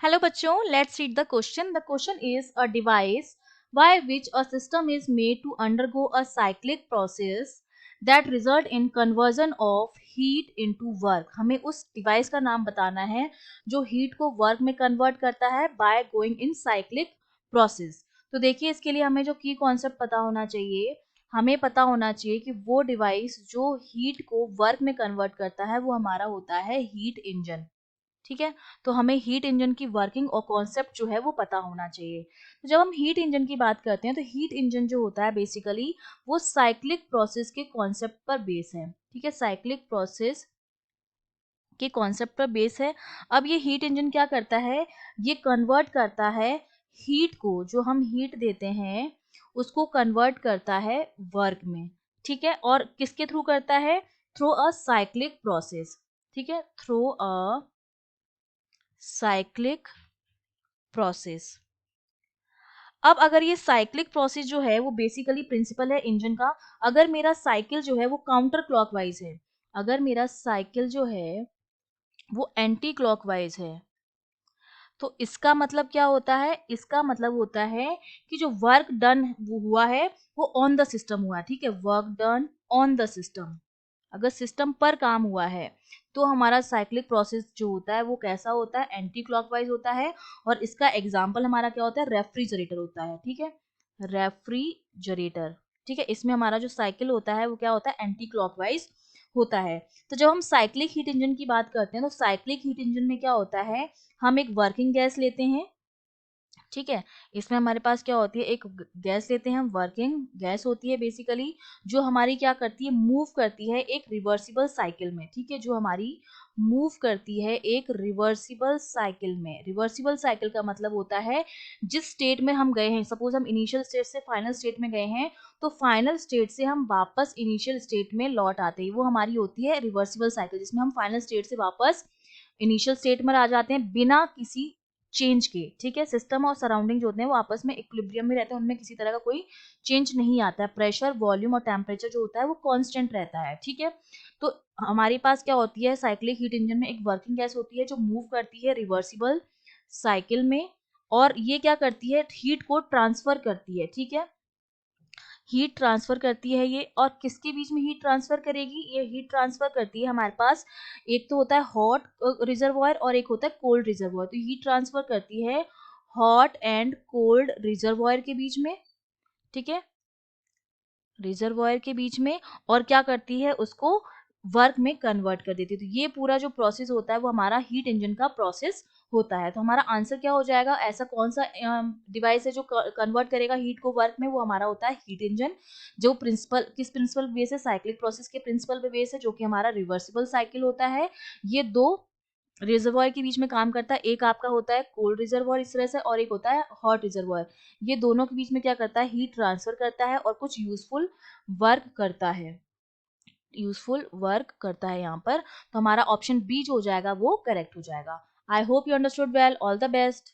Hello बच्चों, let's read the question. The question is a device by which a system is made to undergo a cyclic process that result in conversion of heat into work. हमें उस device का नाम बताना है जो heat को work में convert करता है by going in cyclic process. तो देखिए इसके लिए हमें जो की कॉन्सेप्ट पता होना चाहिए, हमें पता होना चाहिए कि वो डिवाइस जो हीट को वर्क में कन्वर्ट करता है वो हमारा होता है हीट इंजन. ठीक है, तो हमें हीट इंजन की वर्किंग और कॉन्सेप्ट जो है वो पता होना चाहिए. तो जब हम हीट इंजन की बात करते हैं तो हीट इंजन जो होता है बेसिकली वो साइक्लिक प्रोसेस के कॉन्सेप्ट पर बेस है. ठीक है, साइक्लिक प्रोसेस के कॉन्सेप्ट पर बेस है. अब ये हीट इंजन क्या करता है, ये कन्वर्ट करता है हीट को, जो हम हीट देते हैं उसको कन्वर्ट करता है वर्क में. ठीक है, और किसके थ्रू करता है, थ्रू अ साइक्लिक प्रोसेस. ठीक है, थ्रू अ साइक्लिक प्रोसेस. अब अगर ये साइक्लिक प्रोसेस जो है वो बेसिकली प्रिंसिपल है इंजन का. अगर मेरा साइकिल जो है वो काउंटर क्लॉकवाइज है, अगर मेरा साइकिल जो है वो एंटी क्लॉकवाइज है, तो इसका मतलब क्या होता है, इसका मतलब होता है कि जो वर्क डन हुआ है वो ऑन द सिस्टम हुआ है. ठीक है, work done on the system. अगर सिस्टम पर काम हुआ है तो हमारा साइक्लिक प्रोसेस जो होता है वो कैसा होता है, एंटी क्लॉकवाइज होता है. और इसका एग्जाम्पल हमारा क्या होता है, रेफ्रिजरेटर होता है. ठीक है, रेफ्रिजरेटर. ठीक है, इसमें हमारा जो साइकिल होता है वो क्या होता है, एंटी क्लॉकवाइज होता है. तो जब हम साइक्लिक हीट इंजन की बात करते हैं तो साइक्लिक हीट इंजन में क्या होता है, हम एक वर्किंग गैस लेते हैं. ठीक है, इसमें हमारे पास क्या होती है, एक गैस लेते हैं हम, वर्किंग गैस होती है बेसिकली, जो हमारी क्या करती है, मूव करती है एक रिवर्सिबल साइकिल में. ठीक है, जो हमारी मूव करती है एक रिवर्सिबल साइकिल में. रिवर्सिबल साइकिल का मतलब होता है जिस स्टेट में हम गए हैं, सपोज हम इनिशियल स्टेट से फाइनल स्टेट में गए हैं, तो फाइनल स्टेट से हम वापस इनिशियल स्टेट में लौट आते हैं, वो हमारी होती है रिवर्सिबल साइकिल, जिसमें हम फाइनल स्टेट से वापस इनिशियल स्टेट में आ जाते हैं बिना किसी चेंज के. ठीक है, सिस्टम और सराउंडिंग जो होते हैं वो आपस में इक्विलिब्रियम में रहते हैं, उनमें किसी तरह का कोई चेंज नहीं आता है. प्रेशर, वॉल्यूम और टेम्परेचर जो होता है वो कांस्टेंट रहता है. ठीक है, तो हमारे पास क्या होती है, साइक्लिक हीट इंजन में एक वर्किंग गैस होती है जो मूव करती है रिवर्सिबल साइकिल में, और ये क्या करती है, हीट को ट्रांसफर करती है. ठीक है, हीट ट्रांसफर करती है ये, और किसके बीच में हीट ट्रांसफर करेगी, ये हीट ट्रांसफर करती है हमारे पास, एक तो होता है हॉट रिजर्वॉयर और एक होता है कोल्ड रिजर्वॉयर. तो हीट ट्रांसफर करती है हॉट एंड कोल्ड रिजर्वॉयर के बीच में. ठीक है, रिजर्वॉयर के बीच में, और क्या करती है, उसको वर्क में कन्वर्ट कर देती है. तो ये पूरा जो प्रोसेस होता है वो हमारा हीट इंजन का प्रोसेस होता है. तो हमारा आंसर क्या हो जाएगा, ऐसा कौन सा डिवाइस है जो कन्वर्ट करेगा हीट को वर्क में, वो हमारा होता है हीट इंजन. जो प्रिंसिपल, किस प्रिंसिपल बेस है, साइक्लिक प्रोसेस के प्रिंसिपल पे बेस है, जो कि हमारा रिवर्सिबल साइकिल होता है. ये दो रिजर्वॉयर के बीच में काम करता है, एक आपका होता है कोल्ड रिजर्वॉयर इस तरह से, और एक होता है हॉट रिजर्वॉयर. ये दोनों के बीच में क्या करता है, हीट ट्रांसफर करता है और कुछ यूजफुल वर्क करता है, यूजफुल वर्क करता है यहाँ पर. तो हमारा ऑप्शन बी जो हो जाएगा वो करेक्ट हो जाएगा. I hope you understood well. All the best.